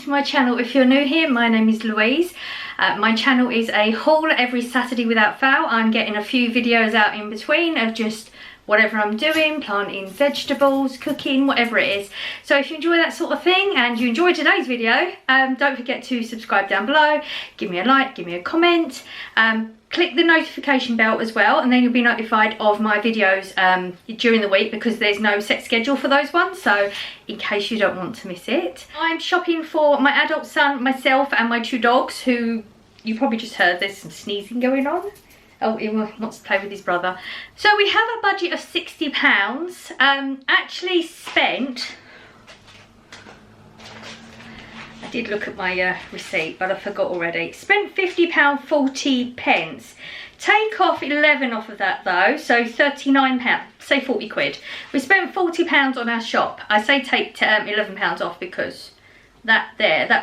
to my channel. If you're new here, my name is Louise. My channel is a haul every Saturday without fail. I'm getting a few videos out in between of just whatever I'm doing, planting vegetables, cooking, whatever it is. So if you enjoy that sort of thing and you enjoy today's video, don't forget to subscribe down below, give me a like, give me a comment, click the notification bell as well, and then you'll be notified of my videos during the week, because there's no set schedule for those ones, so in case you don't want to miss it. I'm shopping for my adult son, myself and my two dogs, who you probably just heard there's some sneezing going on. Oh, he wants to play with his brother. So we have a budget of £60. Actually spent, I did look at my receipt, but I forgot already. Spent £50.40. Take off 11 off of that though, so £39, say 40 quid. We spent £40 on our shop. I say take £11 off because that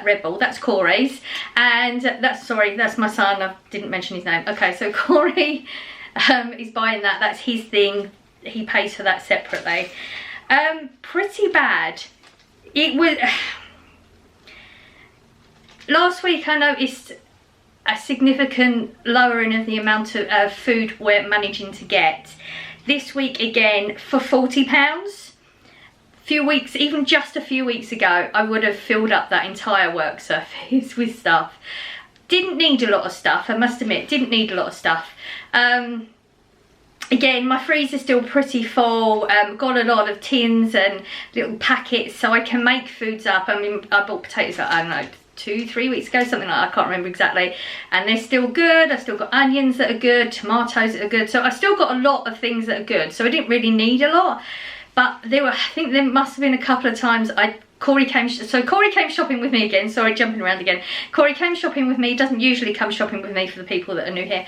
Red Bull, that's Corey's, and that's my son. I didn't mention his name. Okay, so Corey is buying that. That's his thing. He pays for that separately. Pretty bad. It was last week I noticed a significant lowering of the amount of food we're managing to get. This week again for £40. Few weeks, even just a few weeks ago, I would have filled up that entire work surface with stuff. Didn't need a lot of stuff, I must admit, didn't need a lot of stuff. Again, my freezer's still pretty full. Got a lot of tins and little packets, so I can make foods up. I mean, I bought potatoes, I don't know, 2-3 weeks ago, something like that, I can't remember exactly, and they're still good. I've still got onions that are good, tomatoes that are good, so I still got a lot of things that are good, so I didn't really need a lot. But there were, I think there must have been a couple of times Corey came shopping with me again. Sorry, jumping around again. Corey came shopping with me. He doesn't usually come shopping with me, for the people that are new here.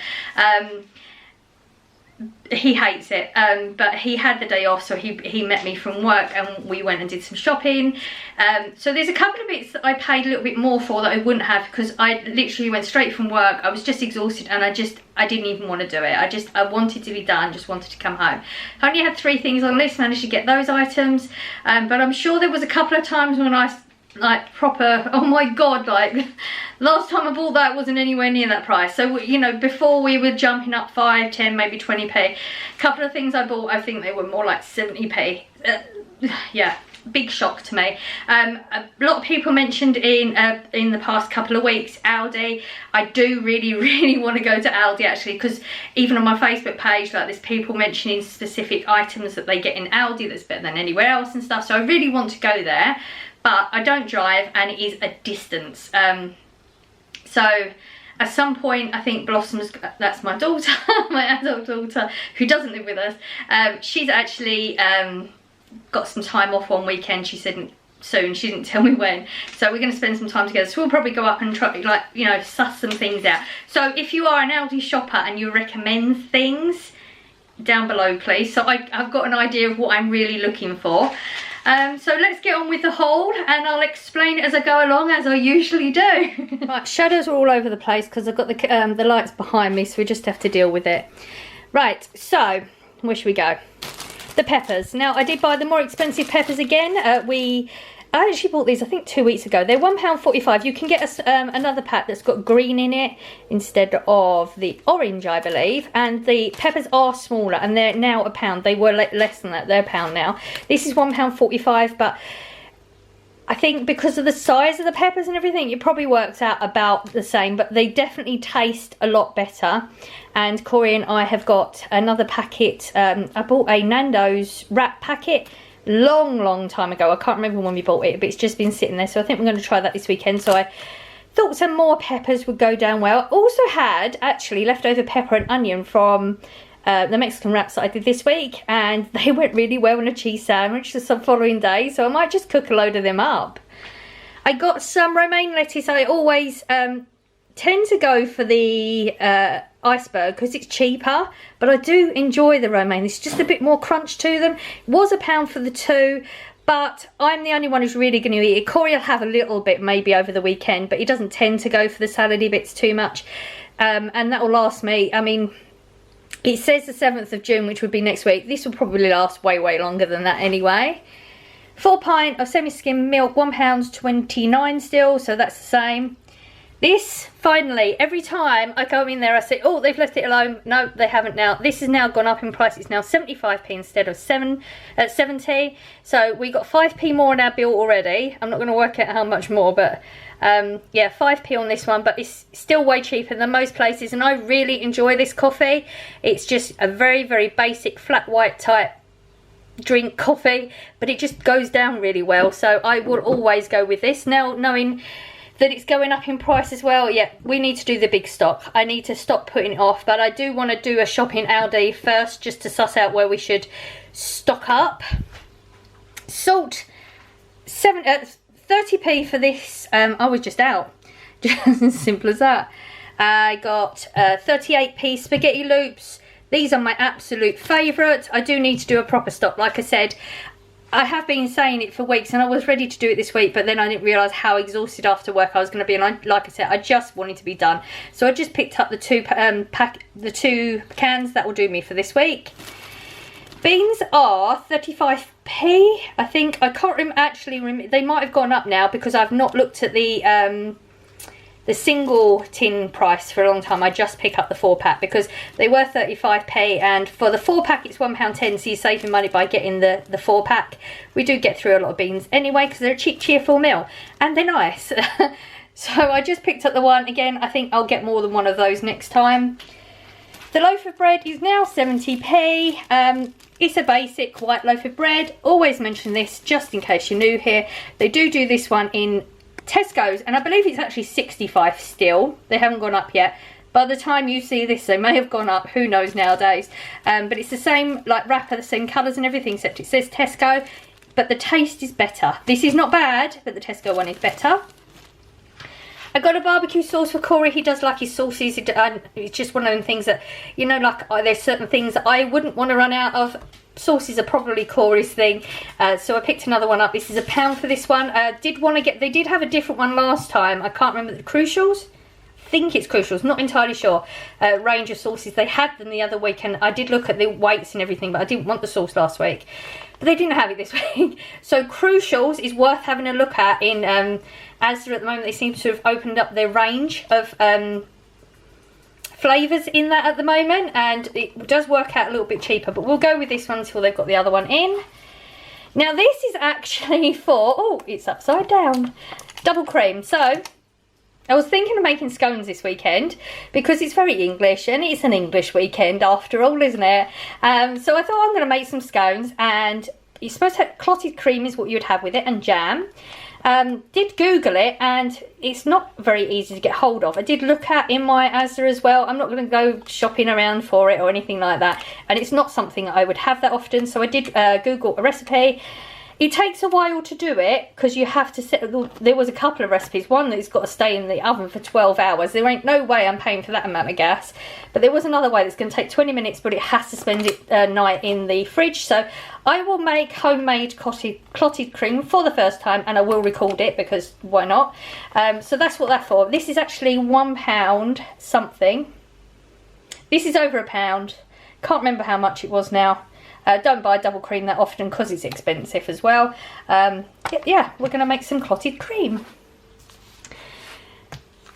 He hates it, but he had the day off, so he met me from work and we went and did some shopping. So there's a couple of bits that I paid a little bit more for that I wouldn't have, because I literally went straight from work. I was just exhausted and I didn't even want to do it. I wanted to be done, just wanted to come home. I only had 3 things on the list, managed to get those items, but I'm sure there was a couple of times when I proper, oh my god, like last time I bought that wasn't anywhere near that price. So, you know, before we were jumping up 5, 10, maybe 20p. A couple of things I bought, I think they were more like 70p. Yeah, big shock to me. A lot of people mentioned in the past couple of weeks Aldi. I do really want to go to Aldi actually, because even on my Facebook page, like, there's people mentioning specific items that they get in Aldi that's better than anywhere else and stuff, so I really want to go there. But I don't drive and it is a distance. So at some point, I think Blossom's, that's my daughter, my adult daughter, who doesn't live with us. She's actually got some time off one weekend, she said soon, she didn't tell me when. So we're going to spend some time together. So we'll probably go up and try, like, you know, suss some things out. So if you are an Aldi shopper and you recommend things, down below please. So I've got an idea of what I'm really looking for. So let's get on with the haul and I'll explain it as I go along, as I usually do. Right, shadows are all over the place because I've got the lights behind me, so we just have to deal with it. Right, so where should we go? The peppers. Now, I did buy the more expensive peppers again. I actually bought these, I think, 2 weeks ago. They're £1.45. You can get another pack that's got green in it instead of the orange, I believe. And the peppers are smaller, and they're now £1. They were less than that. They're £1 now. This is £1.45, but I think because of the size of the peppers and everything, it probably works out about the same. But they definitely taste a lot better. And Corey and I have got another packet. I bought a Nando's wrap packet long time ago. I can't remember when we bought it, but it's just been sitting there, so I think we're going to try that this weekend. So I thought some more peppers would go down well. Also had actually leftover pepper and onion from the Mexican wraps that I did this week, and they went really well in a cheese sandwich the following day, so I might just cook a load of them up. I got some romaine lettuce. I always tend to go for the iceberg because it's cheaper, but I do enjoy the romaine. It's just a bit more crunch to them. It was £1 for the 2, but I'm the only one who's really going to eat it. Corey will have a little bit maybe over the weekend, but he doesn't tend to go for the salady bits too much, and that will last me, I mean, it says the 7th of June, which would be next week. This will probably last way longer than that anyway. 4 pint of semi-skim milk, £1.29 still, so that's the same. This, finally, every time I go in there I say, oh, they've left it alone. No, they haven't now. This has now gone up in price. It's now 75p instead of 70. So we got 5p more on our bill already. I'm not going to work out how much more, but yeah, 5p on this one, but it's still way cheaper than most places, and I really enjoy this coffee. It's just a very, very basic flat white type drink coffee, but it just goes down really well, so I will always go with this. Now, knowing that it's going up in price as well, yeah, we need to do the big stock. I need to stop putting it off, but I do want to do a shop in Aldi first, just to suss out where we should stock up. Salt, 30p for this. I was just out, just as simple as that. I got 38p spaghetti loops. These are my absolute favourite. I do need to do a proper stock. Like I said, I have been saying it for weeks, and I was ready to do it this week, but then I didn't realise how exhausted after work I was going to be, and like I said, I just wanted to be done. So I just picked up the two cans. That will do me for this week. Beans are 35p, I think. I can't actually remember. They might have gone up now because I've not looked at the single tin price for a long time. I just pick up the 4-pack because they were 35p, and for the 4-pack it's £1.10, so you're saving money by getting the 4-pack. We do get through a lot of beans anyway because they're a cheap, cheerful meal, and they're nice. So I just picked up the one. Again, I think I'll get more than one of those next time. The loaf of bread is now 70p. It's a basic white loaf of bread. Always mention this just in case you're new here. They do this one in Tesco's, and I believe it's actually 65 still. They haven't gone up yet. By the time you see this, they may have gone up. Who knows nowadays? But it's the same like wrapper, the same colours and everything, except it says Tesco. But the taste is better. This is not bad, but the Tesco one is better. I got a barbecue sauce for Corey. He does like his sauces. It's just one of them things that, you know, like there's certain things that I wouldn't want to run out of. Sauces are probably Corey's thing, so I picked another one up. This is £1 for this one. They did have a different one last time. I can't remember, the Crucials? I think it's Crucials, not entirely sure. Range of sauces. They had them the other week, and I did look at the weights and everything, but I didn't want the sauce last week. But they didn't have it this week. So Crucials is worth having a look at in Asda at the moment. They seem to have opened up their range of flavours in that at the moment, and it does work out a little bit cheaper, but we'll go with this one until they've got the other one in. Now this is actually for, oh, it's upside down, double cream. So I was thinking of making scones this weekend because it's very English, and it's an English weekend after all, isn't it? So I thought I'm going to make some scones, and you're supposed to have clotted cream is what you would have with it, and jam. Did Google it, and it's not very easy to get hold of. I did look at in my Asda as well. I'm not going to go shopping around for it or anything like that, and it's not something I would have that often, so I did Google a recipe. It takes a while to do it because you have to set. There was a couple of recipes. One that's got to stay in the oven for 12 hours. There ain't no way I'm paying for that amount of gas. But there was another way that's going to take 20 minutes, but it has to spend it night in the fridge. So I will make homemade clotted cream for the first time, and I will record it because why not? So that's what that's for. This is actually £1 something. This is over £1. Can't remember how much it was now. Don't buy double cream that often because it's expensive as well. Yeah, we're going to make some clotted cream.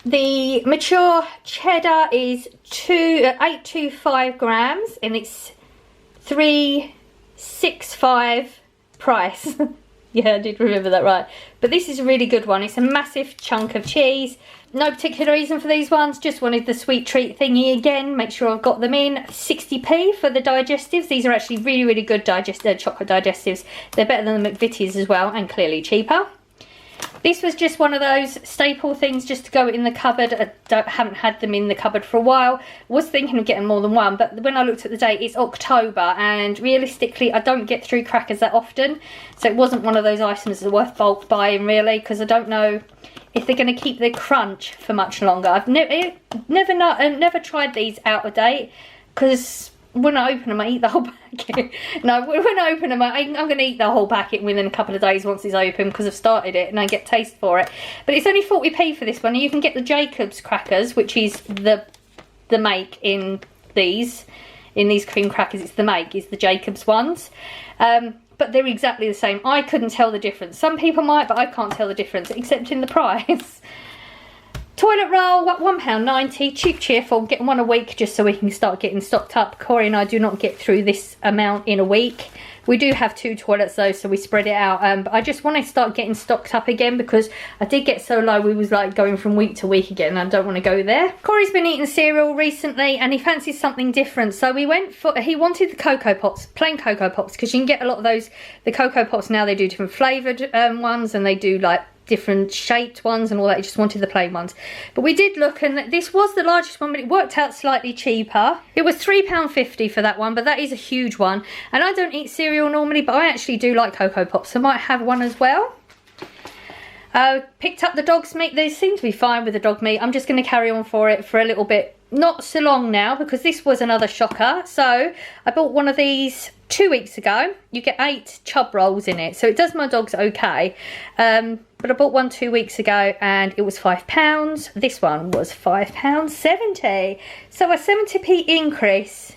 The mature cheddar is 825 grams, and it's £3.65 price. Yeah, I did remember that right. But this is a really good one. It's a massive chunk of cheese. No particular reason for these ones, just wanted the sweet treat thingy again. Make sure I've got them in. 60p for the digestives. These are actually really, really good chocolate digestives. They're better than the McVitie's as well, and clearly cheaper. This was just one of those staple things just to go in the cupboard. I haven't had them in the cupboard for a while. Was thinking of getting more than one, but when I looked at the date, it's October, and realistically I don't get through crackers that often, so it wasn't one of those items that are worth bulk buying really, because I don't know if they're going to keep their crunch for much longer. I've never tried these out of date, because when I open them I eat the whole packet. No, when I open them I'm going to eat the whole packet within a couple of days once it's open, because I've started it and I get taste for it. But it's only 40p for this one. You can get the Jacobs crackers, which is the make in these cream crackers. It's the make, it's the Jacobs ones. but they're exactly the same. I couldn't tell the difference. Some people might, but I can't tell the difference, except in the price. Toilet roll, £1.90, cheap, cheerful, getting one a week just so we can start getting stocked up. Corey and I do not get through this amount in a week. We do have 2 toilets though, so we spread it out. But I just want to start getting stocked up again because I did get so low, we was like going from week to week again, and I don't want to go there. Corey's been eating cereal recently and he fancies something different. So we went for, he wanted the Cocoa Pops, plain Cocoa Pops, because you can get a lot of those, the Cocoa Pops now, they do different flavoured ones, and they do like different shaped ones and all that. He just wanted the plain ones, but we did look, and this was the largest one, but it worked out slightly cheaper. It was £3.50 for that one, but that is a huge one, and I don't eat cereal normally, but I actually do like Cocoa Pops, so I might have one as well. Picked up the dog's meat. They seem to be fine with the dog meat. I'm just going to carry on for it for a little bit, not so long now, because this was another shocker. So I bought one of these 2 weeks ago. You get 8 chub rolls in it, so it does my dogs okay. But I bought one 2 weeks ago and it was £5. This one was £5.70, so a 70p increase.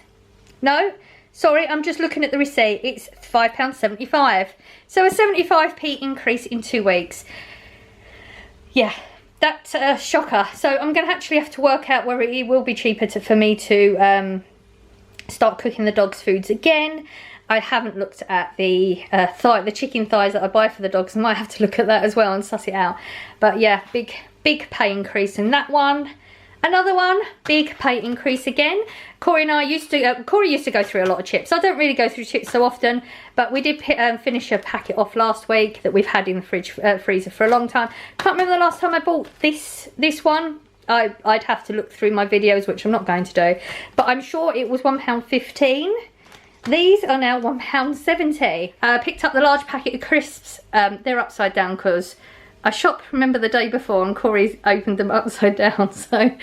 No, sorry, I'm just looking at the receipt. It's £5.75, so a 75p increase in 2 weeks. Yeah, that's a shocker. So I'm going to actually have to work out where it will be cheaper for me to start cooking the dogs' foods again. I haven't looked at the the chicken thighs that I buy for the dogs. I might have to look at that as well and suss it out. But yeah, big pay increase in that one. Another one, big pay increase again. Corey and I used to, Corey used to go through a lot of chips. I don't really go through chips so often, but we did finish a packet off last week that we've had in the freezer for a long time. Can't remember the last time I bought this one. I'd have to look through my videos, which I'm not going to do, but I'm sure it was £1.15. These are now £1.70. Picked up the large packet of crisps. They're upside down because I shopped, remember, the day before, and Corey's opened them upside down. So,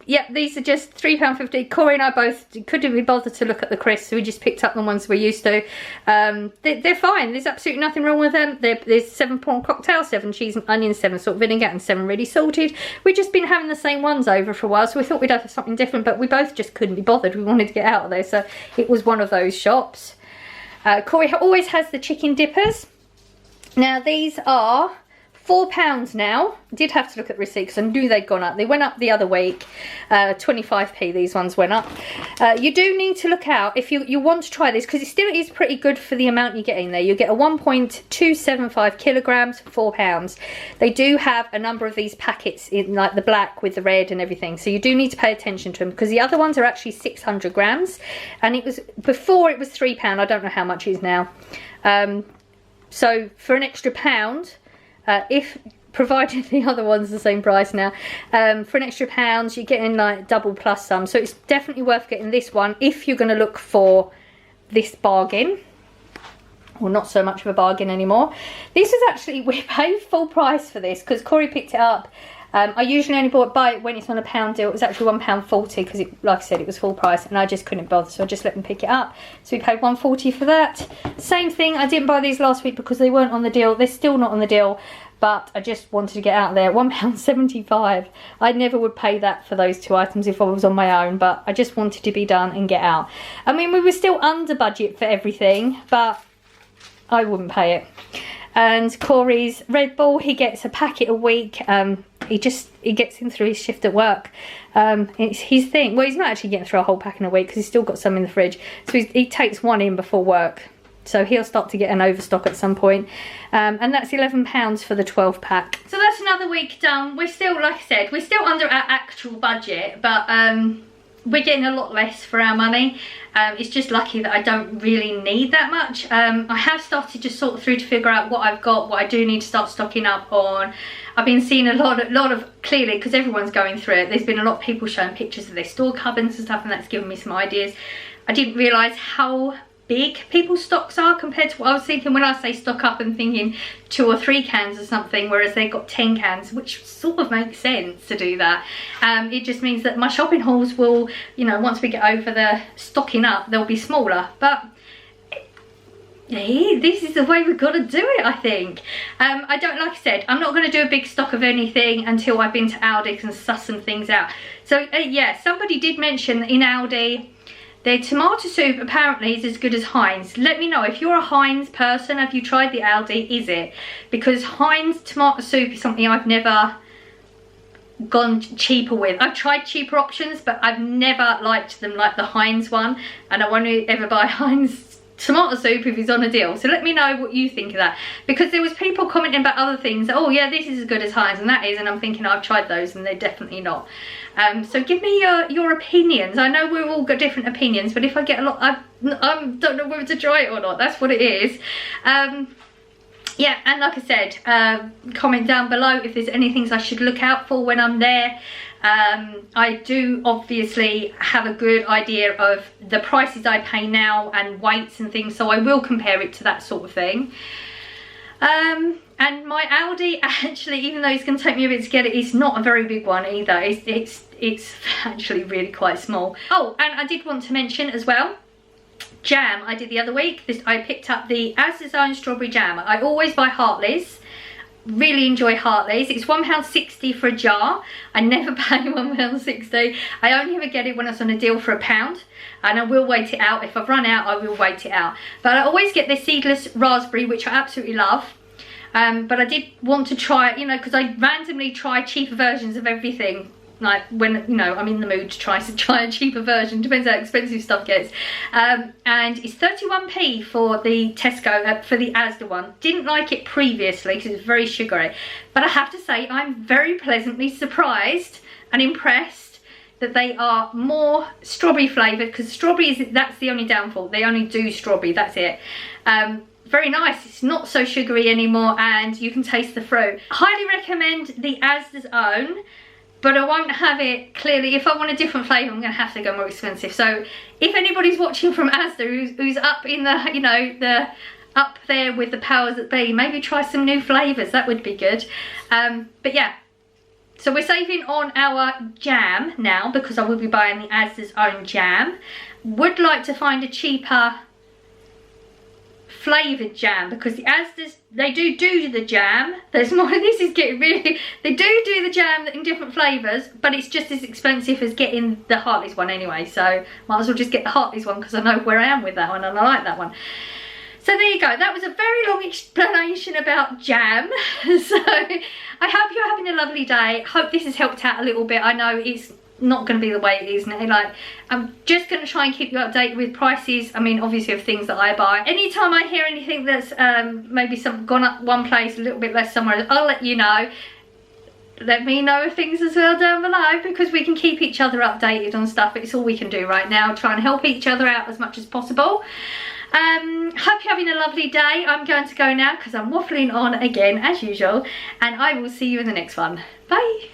yeah, these are just £3.50. Corey and I both couldn't be bothered to look at the crisps, so we just picked up the ones we're used to. They're fine. There's absolutely nothing wrong with them. There's 7 prawn cocktail, 7 cheese and onion, 7 salt vinegar, and 7 really salted. We've just been having the same ones over for a while, so we thought we'd have something different, but we both just couldn't be bothered. We wanted to get out of there, so it was one of those shops. Corey always has the chicken dippers. Now these are £4 now. I did have to look at the receipt because I knew they'd gone up. They went up the other week. 25p these ones went up. You do need to look out if you want to try this, because it still is pretty good for the amount you get in there. You get a 1.275 kilograms for £4. They do have a number of these packets in like the black with the red and everything, so you do need to pay attention to them, because the other ones are actually 600 grams, and it was before it was £3. I don't know how much it is now. So for an extra £1, if provided the other one's the same price now, for an extra £1 you're getting like double plus some, so it's definitely worth getting this one if you're going to look for this bargain, or not so much of a bargain anymore. This is actually, we paid full price for this because Corey picked it up. I usually only buy it when it's on a pound deal. It was actually £1.40 because, like I said, it was full price and I just couldn't bother, so I just let them pick it up. So we paid £1.40 for that. Same thing, I didn't buy these last week because they weren't on the deal. They're still not on the deal, but I just wanted to get out there. £1.75. I never would pay that for those 2 items if I was on my own, but I just wanted to be done and get out. I mean, we were still under budget for everything, but I wouldn't pay it. And Corey's Red Bull, he gets a packet a week. He gets him through his shift at work. It's his thing. Well, he's not actually getting through a whole pack in a week because he's still got some in the fridge. So he takes one in before work. So he'll start to get an overstock at some point. And that's £11 for the 12 pack. So that's another week done. We're still, like I said, we're still under our actual budget, but we're getting a lot less for our money. It's just lucky that I don't really need that much. I have started to sort through to figure out what I've got, what I do need to start stocking up on. I've been seeing a lot of clearly, because everyone's going through it, there's been a lot of people showing pictures of their store cupboards and stuff, and that's given me some ideas. I didn't realise how big people's stocks are compared to what I was thinking. When I say stock up, I'm thinking 2 or 3 cans or something, whereas they've got 10 cans, which sort of makes sense to do that. It just means that my shopping hauls will, you know, once we get over the stocking up, they'll be smaller. But yeah, this is the way we've got to do it, I think. I don't, like I said, I'm not going to do a big stock of anything until I've been to Aldi and suss some things out. So yeah, somebody did mention in Aldi Their tomato soup apparently is as good as Heinz. Let me know if you're a Heinz person. Have you tried the Aldi? Is it? Because Heinz tomato soup is something I've never gone cheaper with. I've tried cheaper options, but I've never liked them like the Heinz one, and I won't ever buy Heinz tomato soup if it's on a deal. So let me know what you think of that, because there was people commenting about other things. Oh yeah, this is as good as Heinz, and that is, and I'm thinking I've tried those and they're definitely not. So give me your opinions. I know we've all got different opinions, but if I get a lot, I don't know whether to try it or not. That's what it is. Yeah, and like I said, comment down below if there's any things I should look out for when I'm there. I do obviously have a good idea of the prices I pay now and weights and things, so I will compare it to that sort of thing. And my Aldi, actually, even though it's going to take me a bit to get it, it's not a very big one either. It's actually really quite small. Oh, and I did want to mention as well, jam I did the other week. I picked up the Asda's Own strawberry jam. I always buy Hartley's. Really enjoy Hartley's. It's £1.60 for a jar. I never pay £1.60. I only ever get it when it's on a deal for £1, and I will wait it out. If I've run out, I will wait it out. But I always get the seedless raspberry, which I absolutely love. But I did want to try, you know, because I randomly try cheaper versions of everything. Like when, you know, I'm in the mood to try a cheaper version. Depends how expensive stuff gets. And it's 31p for the Tesco, for the Asda one. Didn't like it previously because it's very sugary. But I have to say, I'm very pleasantly surprised and impressed that they are more strawberry flavoured, because strawberries, that's the only downfall. They only do strawberry, that's it. Very nice. It's not so sugary anymore, and you can taste the fruit. Highly recommend the Asda's Own, but I won't have it, clearly. If I want a different flavour, I'm going to have to go more expensive. So if anybody's watching from Asda who's up in the, you know, up there with the powers that be, maybe try some new flavours. That would be good. But yeah, so we're saving on our jam now, because I will be buying the Asda's Own jam. Would like to find a cheaper flavoured jam, because the Asda's, they do the jam. There's more, this is getting really, they do the jam in different flavours, but it's just as expensive as getting the Hartley's one anyway, so might as well just get the Hartley's one, because I know where I am with that one and I like that one. So there you go, that was a very long explanation about jam. So I hope you're having a lovely day. Hope this has helped out a little bit. I know it's not going to be the way it is now. Like, I'm just going to try and keep you updated with prices. I mean, obviously, of things that I buy. Anytime I hear anything that's maybe gone up one place, a little bit less somewhere else, I'll let you know. Let me know things as well down below, because we can keep each other updated on stuff. It's all we can do right now, try and help each other out as much as possible. Hope you're having a lovely day. I'm going to go now because I'm waffling on again as usual, and I will see you in the next one. Bye.